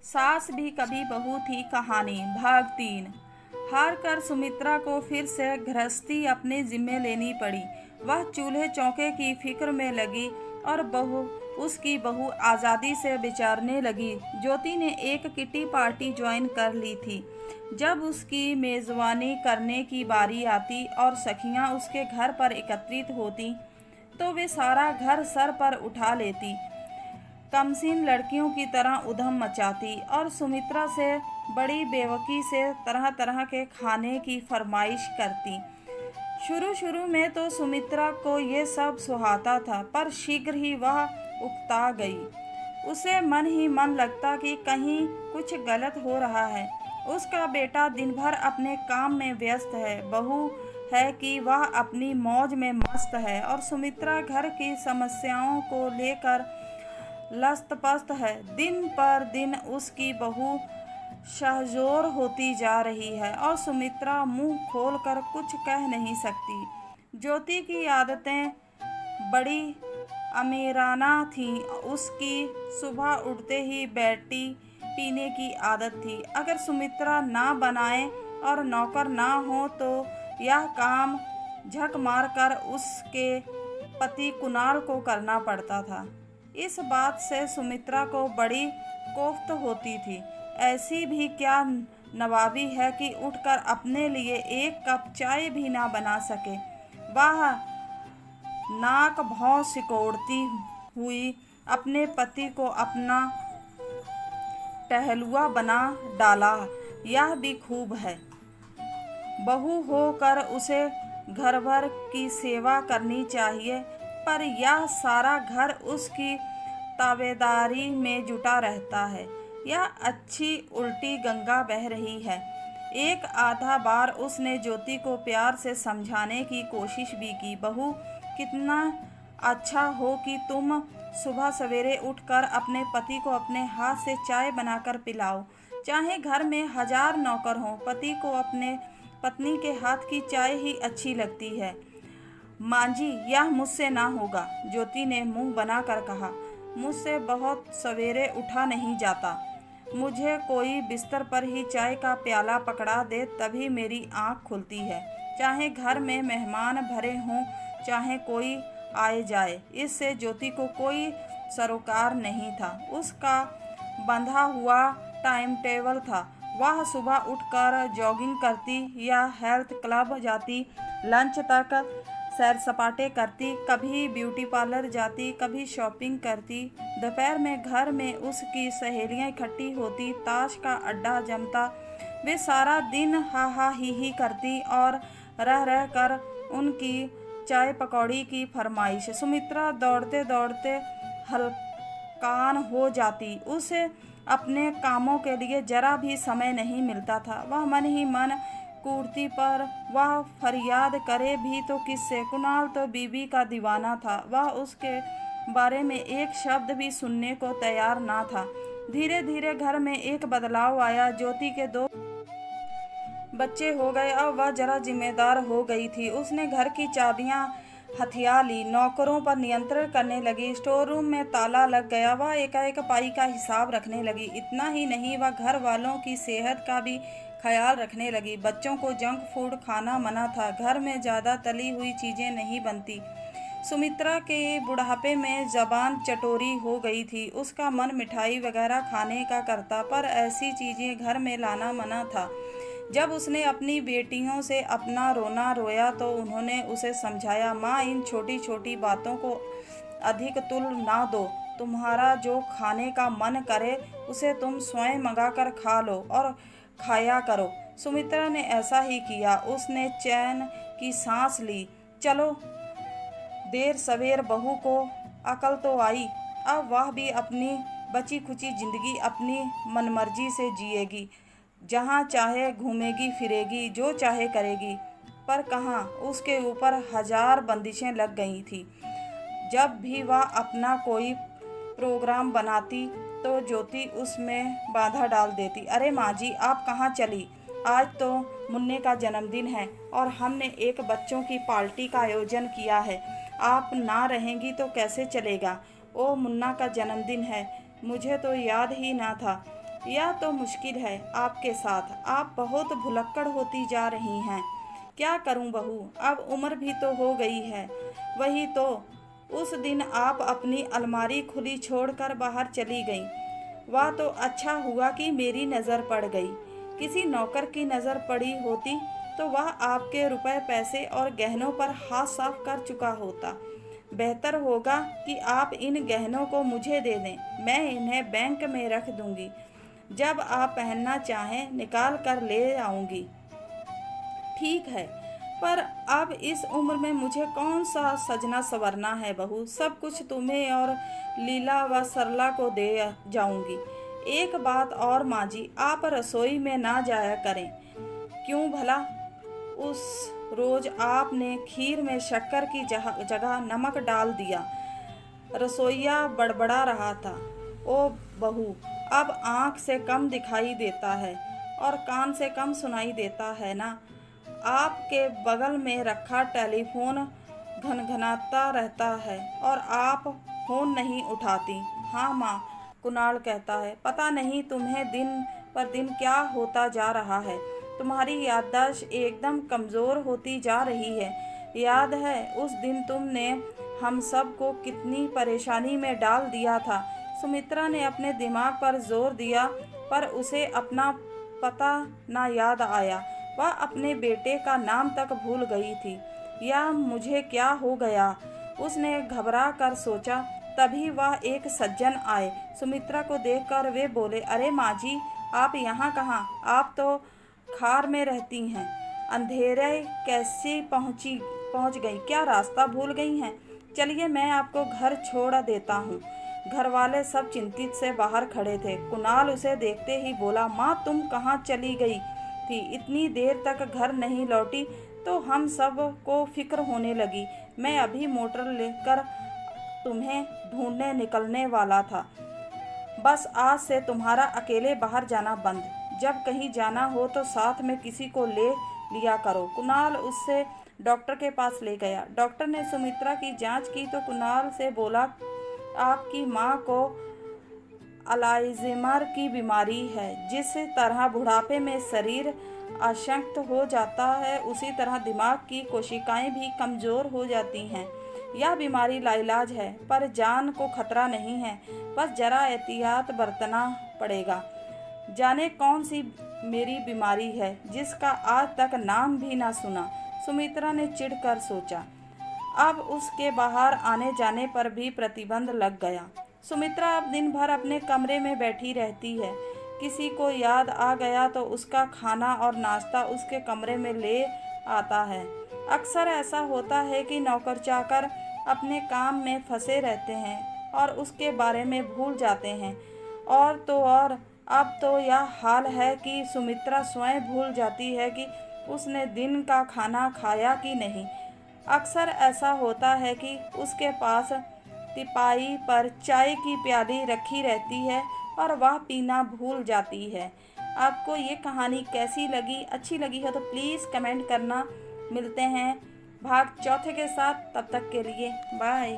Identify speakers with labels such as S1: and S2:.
S1: सास भी कभी बहू थी कहानी भाग 3। हार कर सुमित्रा को फिर से गृहस्थी अपने जिम्मे लेनी पड़ी। वह चूल्हे चौके की फिक्र में लगी और उसकी बहू आज़ादी से विचारने लगी। ज्योति ने एक किटी पार्टी ज्वाइन कर ली थी। जब उसकी मेज़बानी करने की बारी आती और सखियां उसके घर पर एकत्रित होती तो वे सारा घर सर पर उठा लेती, कमसीन लड़कियों की तरह उधम मचाती और सुमित्रा से बड़ी बेवकी से तरह तरह के खाने की फरमाइश करती। शुरू शुरू में तो सुमित्रा को ये सब सुहाता था, पर शीघ्र ही वह उकता गई। उसे मन ही मन लगता कि कहीं कुछ गलत हो रहा है। उसका बेटा दिन भर अपने काम में व्यस्त है, बहू है कि वह अपनी मौज में मस्त है और सुमित्रा घर की समस्याओं को लेकर लस्त-पस्त है। दिन पर दिन उसकी बहू शाहजोर होती जा रही है और सुमित्रा मुंह खोलकर कुछ कह नहीं सकती। ज्योति की आदतें बड़ी अमीराना थीं। उसकी सुबह उठते ही बेटी पीने की आदत थी। अगर सुमित्रा ना बनाए और नौकर ना हो तो यह काम झक मार कर उसके पति कुणाल को करना पड़ता था। इस बात से सुमित्रा को बड़ी कोफ्त होती थी। ऐसी भी क्या नवाबी है कि उठकर अपने लिए एक कप चाय भी ना बना सके। वह नाक भौं सिकोड़ती हुई अपने पति को अपना टहलुआ बना डाला। यह भी खूब है। बहू होकर उसे घर भर की सेवा करनी चाहिए, पर यह सारा घर उसकी ताबेदारी में जुटा रहता है। यह अच्छी उल्टी गंगा बह रही है। एक आधा बार उसने ज्योति को प्यार से समझाने की कोशिश भी की। बहू, कितना अच्छा हो कि तुम सुबह सवेरे उठकर अपने पति को अपने हाथ से चाय बनाकर पिलाओ। चाहे घर में 1000 नौकर हों, पति को अपने पत्नी के हाथ की चाय ही अच्छी लगती है। माँ जी, यह मुझसे ना होगा, ज्योति ने मुंह बनाकर कहा। मुझसे बहुत सवेरे उठा नहीं जाता। मुझे कोई बिस्तर पर ही चाय का प्याला पकड़ा दे तभी मेरी आँख खुलती है। चाहे घर में मेहमान भरे हों, चाहे कोई आए जाए, इससे ज्योति को कोई सरोकार नहीं था। उसका बंधा हुआ टाइम टेबल था। वह सुबह उठकर जॉगिंग करती या हेल्थ क्लब जाती, लंच तक सैर सपाटे करती, कभी ब्यूटी पार्लर जाती, कभी शॉपिंग करती। दोपहर में घर में उसकी सहेलियां इकट्ठी होती, ताश का अड्डा जमता। वे सारा दिन हा हा ही करती और रह रह कर उनकी चाय पकौड़ी की फरमाइश। सुमित्रा दौड़ते दौड़ते हलकान हो जाती। उसे अपने कामों के लिए जरा भी समय नहीं मिलता था। वह मन ही मन कूटती, पर वह फरियाद करे भी तो किससे। कुणाल तो बीबी का दीवाना था। वह उसके बारे में एक शब्द भी सुनने को तैयार ना था। धीरे धीरे घर में एक बदलाव आया। ज्योति के 2 बच्चे हो गए और वह जरा जिम्मेदार हो गई थी। उसने घर की चाबियां हथिया ली, नौकरों पर नियंत्रण करने लगी, स्टोर रूम में ताला लग गया। वह एकाएक पाई का हिसाब रखने लगी। इतना ही नहीं, वह घर वालों की सेहत का भी ख्याल रखने लगी। बच्चों को जंक फूड खाना मना था। घर में ज़्यादा तली हुई चीज़ें नहीं बनती। सुमित्रा के बुढ़ापे में जबान चटोरी हो गई थी। उसका मन मिठाई वगैरह खाने का करता, पर ऐसी चीज़ें घर में लाना मना था। जब उसने अपनी बेटियों से अपना रोना रोया तो उन्होंने उसे समझाया, माँ, इन छोटी छोटी बातों को अधिक तुल ना दो। तुम्हारा जो खाने का मन करे उसे तुम स्वयं मंगा कर खा लो और खाया करो। सुमित्रा ने ऐसा ही किया। उसने चैन की सांस ली। चलो, देर सवेर बहू को अकल तो आई। अब वह भी अपनी बची खुची जिंदगी अपनी मनमर्जी से जिएगी। जहाँ चाहे घूमेगी फिरेगी, जो चाहे करेगी। पर कहाँ, उसके ऊपर 1000 बंदिशें लग गई थी। जब भी वह अपना कोई प्रोग्राम बनाती तो ज्योति उसमें बाधा डाल देती। अरे माँ जी, आप कहाँ चली? आज तो मुन्ने का जन्मदिन है और हमने एक बच्चों की पार्टी का आयोजन किया है। आप ना रहेंगी तो कैसे चलेगा? ओ, मुन्ना का जन्मदिन है, मुझे तो याद ही ना था। यह तो मुश्किल है आपके साथ, आप बहुत भुलक्कड़ होती जा रही हैं। क्या करूं बहू, अब उम्र भी तो हो गई है। वही तो, उस दिन आप अपनी अलमारी खुली छोड़कर बाहर चली गईं। वह तो अच्छा हुआ कि मेरी नज़र पड़ गई। किसी नौकर की नज़र पड़ी होती तो वह आपके रुपए पैसे और गहनों पर हाथ साफ कर चुका होता। बेहतर होगा कि आप इन गहनों को मुझे दे दें, मैं इन्हें बैंक में रख दूंगी। जब आप पहनना चाहें निकाल कर ले आऊंगी। ठीक है, पर अब इस उम्र में मुझे कौन सा सजना संवरना है बहू, सब कुछ तुम्हें और लीला व सरला को दे जाऊंगी। एक बात और माँ जी, आप रसोई में ना जाया करें। क्यों भला? उस रोज आपने खीर में शक्कर की जगह नमक डाल दिया। रसोइया बड़बड़ा रहा था। ओ बहू, अब आँख से कम दिखाई देता है और कान से कम सुनाई देता है ना। आपके बगल में रखा टेलीफोन घनघनाता रहता है और आप फोन नहीं उठाती। हाँ माँ, कुणाल कहता है, पता नहीं तुम्हें दिन पर दिन क्या होता जा रहा है। तुम्हारी याददाश्त एकदम कमज़ोर होती जा रही है। याद है उस दिन तुमने हम सब को कितनी परेशानी में डाल दिया था। सुमित्रा ने अपने दिमाग पर जोर दिया, पर उसे अपना पता ना याद आया। वह अपने बेटे का नाम तक भूल गई थी। या मुझे क्या हो गया, उसने घबरा कर सोचा। तभी वह एक सज्जन आए। सुमित्रा को देखकर वे बोले, अरे माँ जी, आप यहाँ कहाँ? आप तो खार में रहती हैं। अंधेरे कैसे पहुँच गई? क्या रास्ता भूल गई हैं? चलिए मैं आपको घर छोड़ देता हूँ। घर वाले सब चिंतित से बाहर खड़े थे। कुणाल उसे देखते ही बोला, माँ तुम कहाँ चली गई थी? इतनी देर तक घर नहीं लौटी तो हम सब को फिक्र होने लगी। मैं अभी मोटर लेकर तुम्हें ढूंढने निकलने वाला था। बस आज से तुम्हारा अकेले बाहर जाना बंद। जब कहीं जाना हो तो साथ में किसी को ले लिया करो। कुणाल उससे डॉक्टर के पास ले गया। डॉक्टर ने सुमित्रा की जांच की तो कुणाल से बोला, आपकी माँ को अल्जाइमर की बीमारी है। जिस तरह बुढ़ापे में शरीर अशक्त हो जाता है, उसी तरह दिमाग की कोशिकाएं भी कमज़ोर हो जाती हैं। यह बीमारी लाइलाज है, पर जान को खतरा नहीं है। बस जरा एहतियात बरतना पड़ेगा। जाने कौन सी मेरी बीमारी है जिसका आज तक नाम भी ना सुना, सुमित्रा ने चिढ़कर सोचा। अब उसके बाहर आने जाने पर भी प्रतिबंध लग गया। सुमित्रा अब दिन भर अपने कमरे में बैठी रहती है। किसी को याद आ गया तो उसका खाना और नाश्ता उसके कमरे में ले आता है। अक्सर ऐसा होता है कि नौकर चाकर अपने काम में फंसे रहते हैं और उसके बारे में भूल जाते हैं। और तो और अब तो यह हाल है कि सुमित्रा स्वयं भूल जाती है कि उसने दिन का खाना खाया कि नहीं। अक्सर ऐसा होता है कि उसके पास टिपाई पर चाय की प्याली रखी रहती है और वह पीना भूल जाती है। आपको ये कहानी कैसी लगी? अच्छी लगी हो तो प्लीज़ कमेंट करना। मिलते हैं भाग चौथे के साथ, तब तक के लिए बाय।